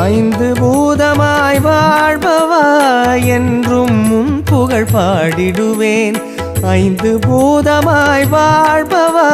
ஐந்து பூதமாய் வாழ்பவா என்றும் உன் புகழ் பாடிடுவேன். ஐந்து பூதமாய் வாழ்பவா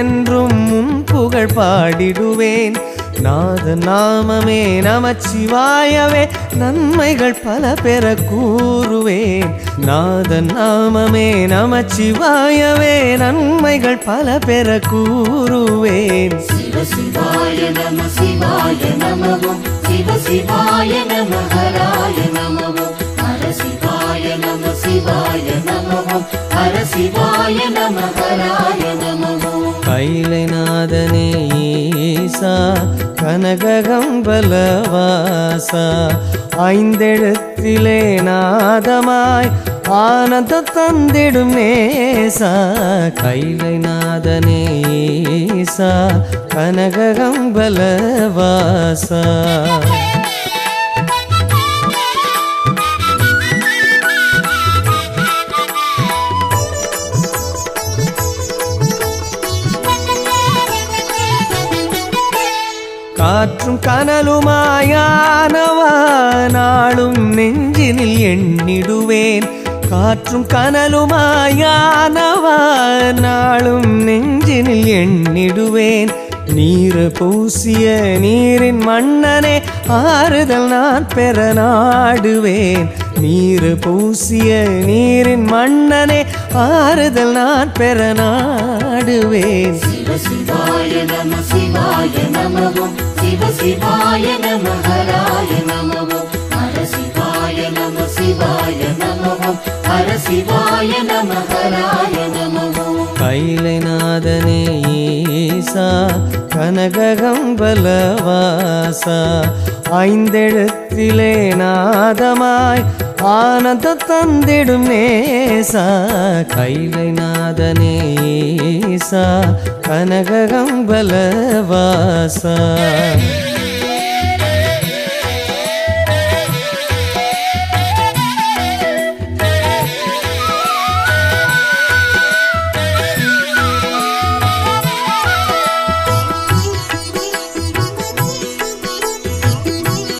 என்றும் உன் புகழ் பாடிடுவேன். நாத நாமமே நமச்சிவாயவே நன்மைகள் பல பெற கூறுவேன். நாத நாமமே நமச்சிவாயவே நன்மைகள் பல பெற கூறுவேன். சிவ சிவாய நம சிவாய நமவோம், சிவ சிவாய நம ஹராய நமவோம், ஹர சிவாய நம சிவாய நமவோம், ஹர சிவாய நம ஹராய நமவோம். கைலைநாதனே ஈசா கனககம்பலவாசா ஐந்தெழுத்திலே நாதமாய் ஆனந்த தந்திடும் நேசா. கைலைநாதனே ஈசா கனககம்பலவாசா காற்றும் கனலுமாயானவா நாளும் நெஞ்சினில் எண்ணிடுவேன். காற்றும் கனலுமாயானவா நாளும் நெஞ்சினில் எண்ணிடுவேன். நீர் பூசிய நீரின் மன்னனே ஆறுதல் நான் பெற நாடுவேன். நீர் பூசிய நீரின் மன்னனே ஆறுதல் நான் பெற நாடுவேன். சிவ சிவாய நம சிவாய நமவோம், சிவ சிவாய நம ஹராய நமவோம், ஹர சிவாய நம சிவாய நமவோம், ஹர சிவாய நம ஹராய நமவோம். கைலைநாதனே ஈசா கனககம்பலவாசா ஐந்தெழுத்திலே நாதமாய் ஆனந்த தந்திடும் நேசா. கைலைநாதனே ஈசா கனககம்பலவாசா